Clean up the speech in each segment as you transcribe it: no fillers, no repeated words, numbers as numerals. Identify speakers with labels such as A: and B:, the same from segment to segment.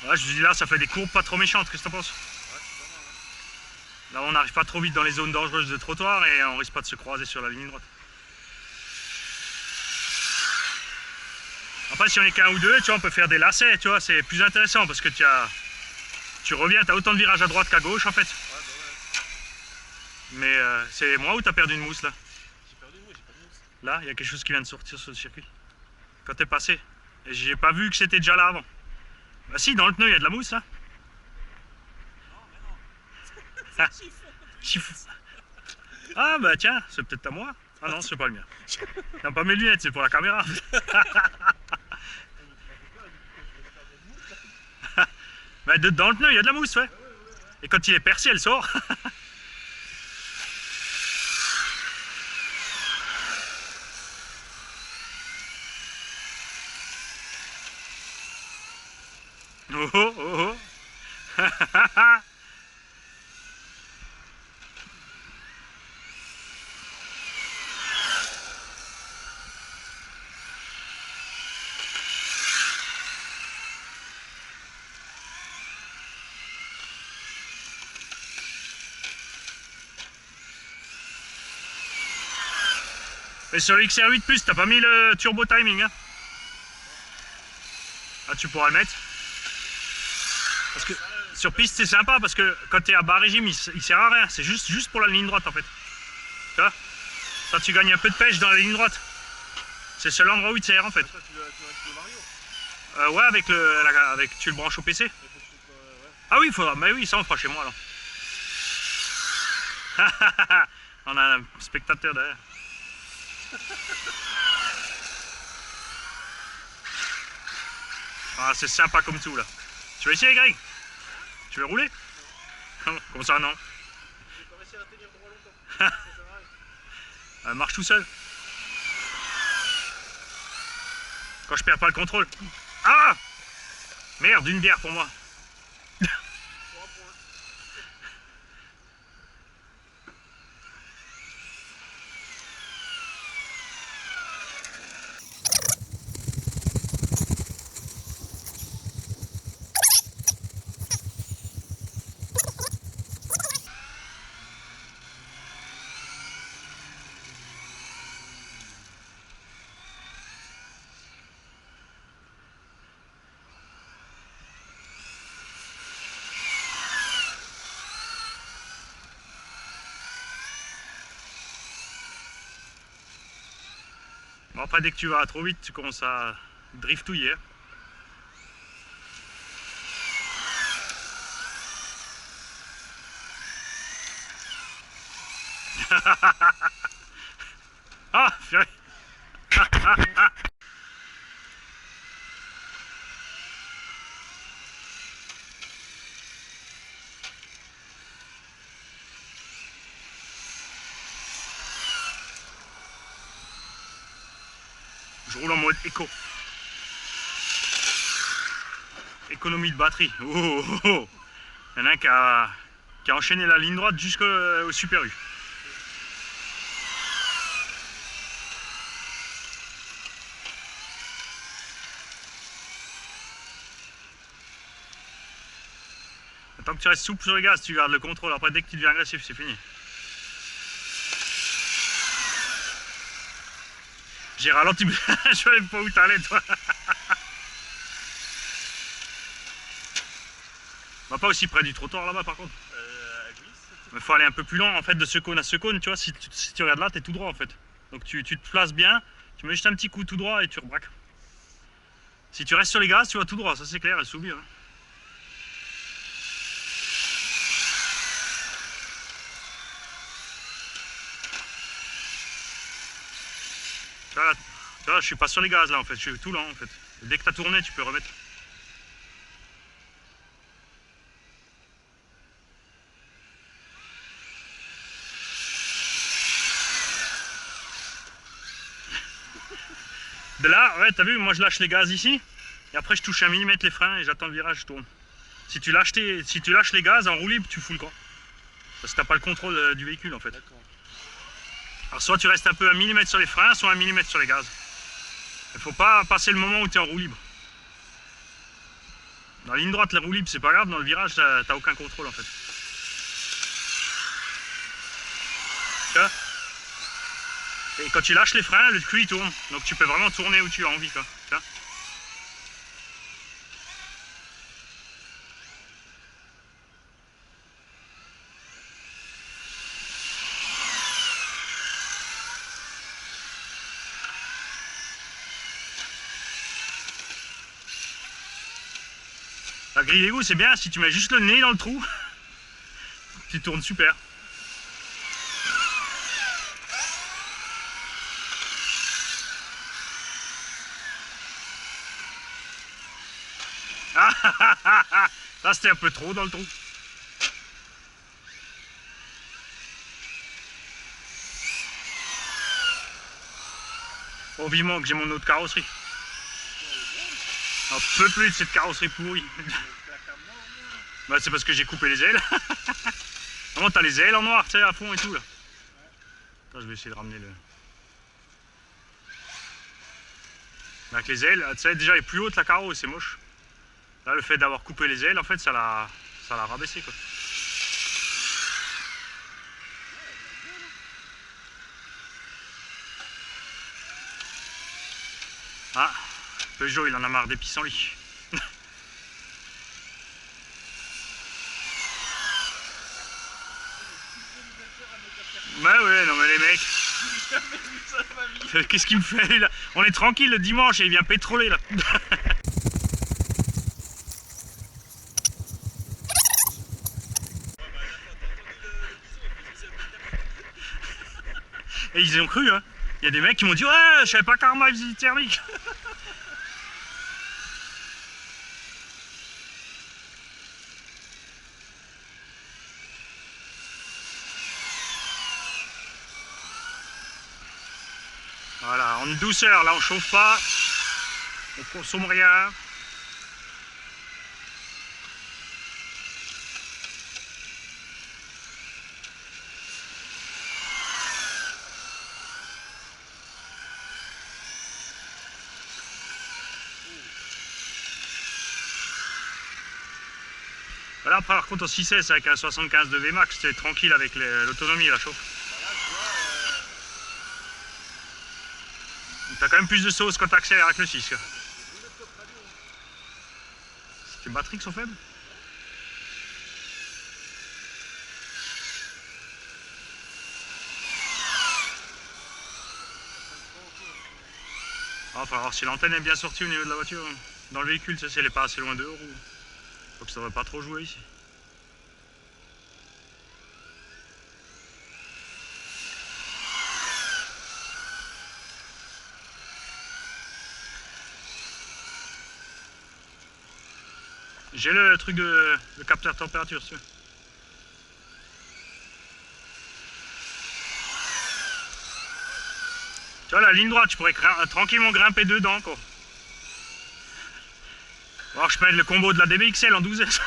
A: Ouais, je me dis là, ça fait des courbes pas trop méchantes, qu'est-ce que t'en penses?
B: Ouais, c'est pas mal, hein.
A: Là, on n'arrive pas trop vite dans les zones dangereuses de trottoir et on risque pas de se croiser sur la ligne droite. Après, si on est qu'un ou deux, tu vois, on peut faire des lacets, tu vois, c'est plus intéressant parce que tu reviens, tu as autant de virages à droite qu'à gauche en fait.
B: Ouais, bah ouais.
A: Mais c'est moi où tu as perdu une mousse là?
B: J'ai perdu une mousse, j'ai pas de mousse.
A: Là, il y a quelque chose qui vient de sortir sur le circuit. Quand t'es passé. Et j'ai pas vu que c'était déjà là avant. Bah si, dans le pneu, il y a de la mousse là.
B: Non, mais non.
A: Ah,
B: C'est chiffon.
A: chiffre. Ah bah tiens, c'est peut-être à moi. Ah non, c'est pas le mien. Non, pas mes lunettes, c'est pour la caméra. Bah, dans le pneu, il y a de la mousse, ouais. Et quand il est percé, elle sort. Oh oh oh oh. Mais sur le XR8 Plus, t'as pas mis le turbo timing, hein? Ah, tu pourras le mettre. Parce que sur piste, c'est sympa parce que quand t'es à bas régime, il sert à rien. C'est juste pour la ligne droite en fait. Tu vois? Ça, tu gagnes un peu de pêche dans la ligne droite. C'est le seul endroit où il te sert en fait.
B: Ça, tu le Mario.
A: Ouais, avec tu le branches au PC.
B: Ouais.
A: Ah oui, il faudra. Mais oui, ça on fera chez moi alors. On a un spectateur derrière. Ah, c'est sympa comme tout là. Tu veux essayer, Greg? Tu veux rouler? Comme ça, non.
B: Je vais pas réussir à tenir droit longtemps. Ça sert à rien.
A: Marche tout seul. Quand je perds pas le contrôle. Ah! Merde, une bière pour moi.
B: Pour un point.
A: Bon, après, dès que tu vas trop vite, tu commences à driftouiller. Ah, purée. Je roule en mode éco. Économie de batterie. Oh, oh, oh. Il y en a un qui a enchaîné la ligne droite jusqu'au Super U. Tant que tu restes souple sur le gaz, tu gardes le contrôle. Après, dès que tu deviens agressif, c'est fini. J'ai ralenti, je savais pas où t'allais, toi. Va pas aussi près du trottoir là-bas, par contre. Il faut aller un peu plus loin, en fait, de ce cône à ce cône, tu vois. Si tu regardes là, t'es tout droit, en fait. Donc tu te places bien, tu mets juste un petit coup tout droit et tu rebraques. Si tu restes sur les gaz, tu vas tout droit, ça c'est clair, elle s'oublie. Hein. Tu vois, je suis pas sur les gaz là en fait, je suis tout lent en fait. Dès que tu as tourné, tu peux remettre. De là, ouais, t'as vu, moi je lâche les gaz ici, et après je touche 1 mm les freins et j'attends le virage, je tourne. Si tu lâches les gaz en roue libre, tu fous le camp. Parce que t'as pas le contrôle du véhicule en fait. Alors soit tu restes un peu 1 mm sur les freins, soit 1 mm sur les gaz. Il faut pas passer le moment où tu es en roue libre. Dans la ligne droite, la roue libre, c'est pas grave, dans le virage, t'as aucun contrôle en fait. Tu vois? Et quand tu lâches les freins, le cul il tourne. Donc tu peux vraiment tourner où tu as envie, quoi. Tu vois? La grille d'égout, c'est bien si tu mets juste le nez dans le trou, tu tournes super. Là c'était un peu trop dans le trou. Oh, vivement que j'ai mon autre carrosserie. Un peu plus de cette carrosserie pourrie. Bah, c'est parce que j'ai coupé les ailes. Vraiment t'as les ailes en noir, tu sais, à fond et tout là. Attends, je vais essayer de ramener le... Avec les ailes, tu sais, déjà elle est plus haute la carreau et c'est moche. Là, le fait d'avoir coupé les ailes, en fait, ça l'a rabaissé, quoi. Ah, Peugeot, il en a marre des pissenlits. Bah ouais, non mais les mecs. Qu'est-ce qu'il me fait là? On est tranquille le dimanche et il vient pétroler là. Et ils ont cru, hein. Il y a des mecs qui m'ont dit ouais, je savais pas qu'Arma faisait thermique. Voilà, en douceur, là on chauffe pas, on consomme rien. Voilà, par contre en 6S avec un 75 de VMAX, tu es tranquille avec l'autonomie et la chauffe. T'as quand même plus de sauce quand t'accélères avec le 6. Tes batteries qui sont faibles? Ah, faut voir si l'antenne est bien sortie au niveau de la voiture. Dans le véhicule, ça, si elle est pas assez loin dehors. Donc ça devrait pas trop jouer ici. J'ai le truc de le capteur température, si tu veux. Tu vois la ligne droite, je pourrais tranquillement grimper dedans quoi. Alors je peux mettre le combo de la DBXL en 12S.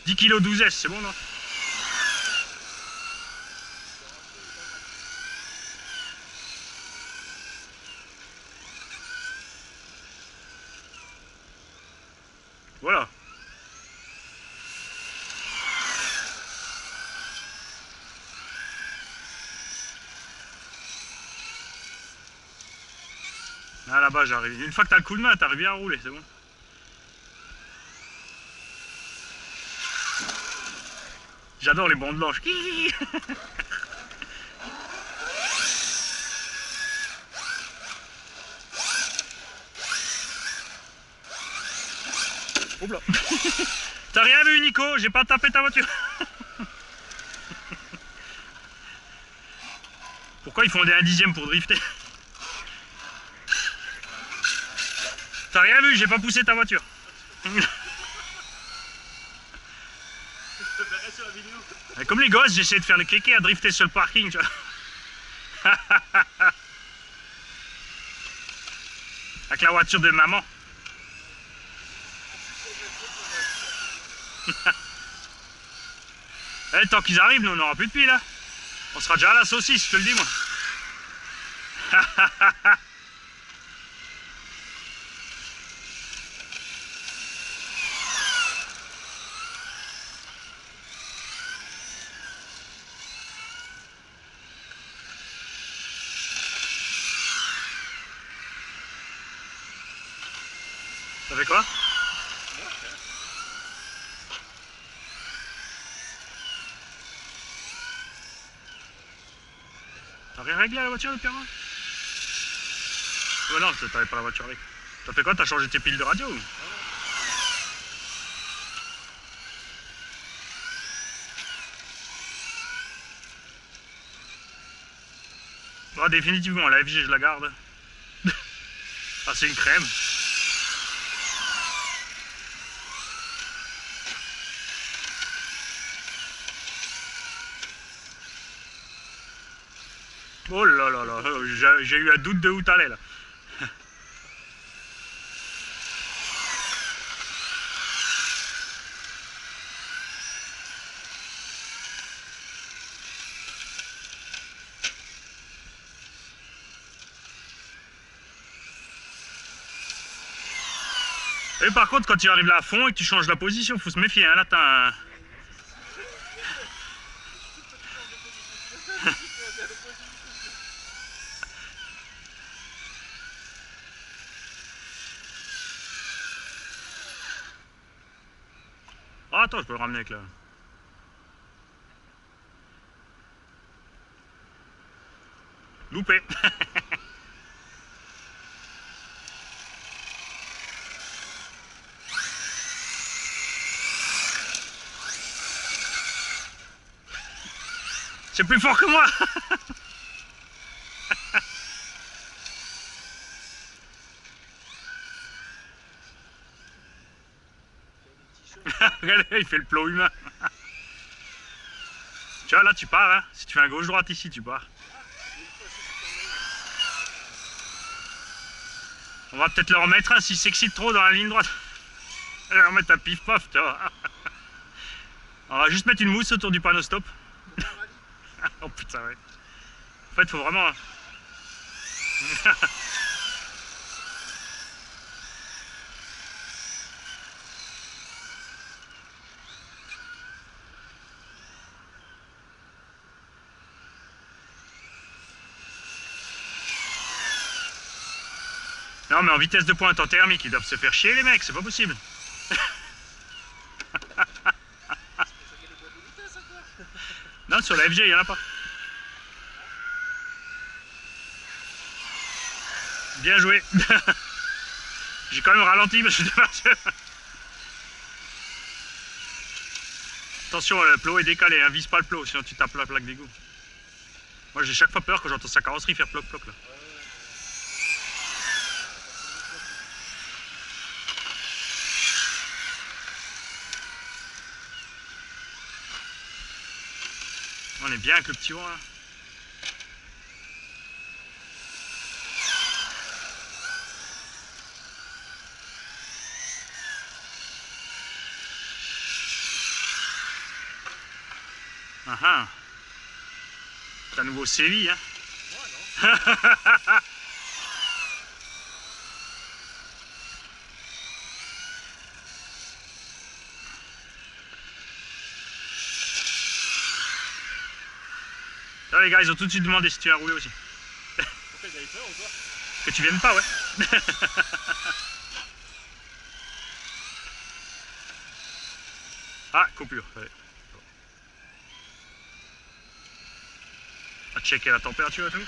A: 10 kg 12S, c'est bon non? Voilà. Ah là-bas j'arrive. Une fois que t'as le coup de main, t'arrives bien à rouler, c'est bon. J'adore les bandes blanches. Oula. T'as rien vu Nico, j'ai pas tapé ta voiture. Pourquoi ils font des 1/10 pour drifter? T'as rien vu, j'ai pas poussé ta voiture. Et comme les gosses, j'essaie de faire le kéké à drifter sur le parking, tu vois. Avec la voiture de maman. Eh, tant qu'ils arrivent, nous on n'aura plus de pile là. On sera déjà à la saucisse, je te le dis moi. Ça fait quoi? T'as rien réglé à la voiture, le Pierre? Ouais, non, t'avais pas la voiture avec. T'as fait quoi? T'as changé tes piles de radio ou? Oh, définitivement, la FG, je la garde. Ah, c'est une crème. Oh là là là, j'ai eu un doute de où t'allais là. Et par contre, quand tu arrives là à fond et que tu changes la position, faut se méfier, hein, là t'as un... Oh, attends, je peux le ramener avec là. Loupé. C'est plus fort que moi. Regardez, il fait le plot humain. Tu vois, là tu pars, hein. Si tu fais un gauche-droite ici, tu pars. On va peut-être leur mettre un s'il s'excite trop dans la ligne droite. On va leur mettre un pif-paf, tu vois. On va juste mettre une mousse autour du panneau stop. Oh putain, ouais. En fait, faut vraiment... Non, mais en vitesse de pointe, en thermique, ils doivent se faire chier les mecs, c'est pas possible. Non, sur la FG, il y en a pas. Bien joué. J'ai quand même ralenti parce que j'étais parti. Attention, le plot est décalé, hein, vise pas le plot, sinon tu tapes la plaque d'égout. Moi j'ai chaque fois peur quand j'entends sa carrosserie faire ploc-ploc là. On est bien avec le petit vent là. Ah ah. T'as nouveau sévi, hein. Ouais, non. Là, les gars, ils ont tout de suite demandé si tu as roulé aussi.
B: Pourquoi ils avaient peur ou quoi?
A: Que tu viennes pas, ouais. Ah, coupure. Ouais. On va checker la température et tout.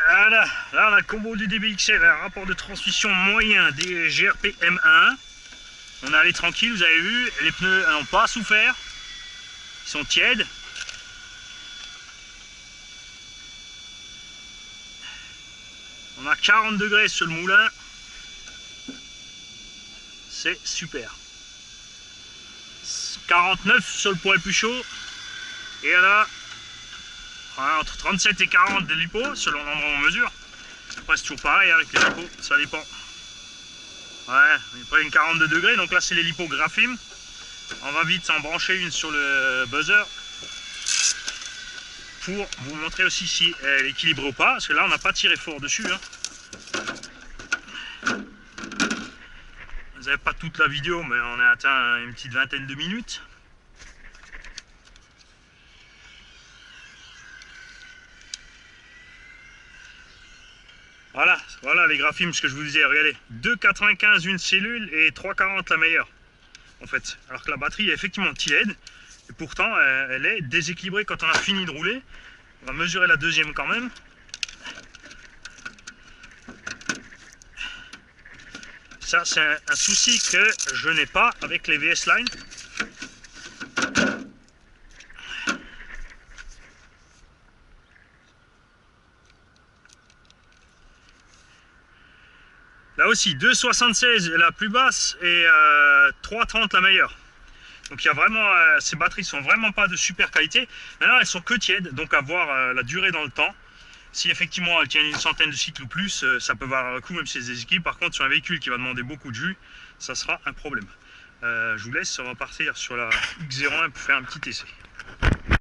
A: Voilà, là on a le combo du DBXL, un rapport de transmission moyen des GRP M1. On est allé tranquille, vous avez vu, les pneus n'ont pas souffert, ils sont tièdes. On a 40 degrés sur le moulin, c'est super. 49 sur le poêle plus chaud, et là, entre 37 et 40 de lipo, selon l'endroit où on mesure. Après c'est toujours pareil avec les lipos, ça dépend. Ouais, il prend une 42 degrés, donc là c'est les lipos Graphim. On va vite s'en brancher une sur le buzzer pour vous montrer aussi si elle est équilibrée ou pas, parce que là on n'a pas tiré fort dessus. Hein. Vous n'avez pas toute la vidéo, mais on a atteint une petite vingtaine de minutes. Voilà les graphismes, ce que je vous disais, regardez, 2,95 une cellule et 3,40 la meilleure, en fait. Alors que la batterie est effectivement TLED, et pourtant elle est déséquilibrée quand on a fini de rouler. On va mesurer la deuxième quand même. Ça, c'est un souci que je n'ai pas avec les VS Line. Là aussi, 2,76 la plus basse et 3,30 la meilleure. Donc il y a vraiment, ces batteries sont vraiment pas de super qualité. Maintenant, elles sont que tièdes, donc à voir la durée dans le temps. Si effectivement elles tiennent une centaine de cycles ou plus, ça peut valoir le coup même si c'est des équipes. Par contre, sur un véhicule qui va demander beaucoup de jus, ça sera un problème. Je vous laisse repartir sur la X01 pour faire un petit essai.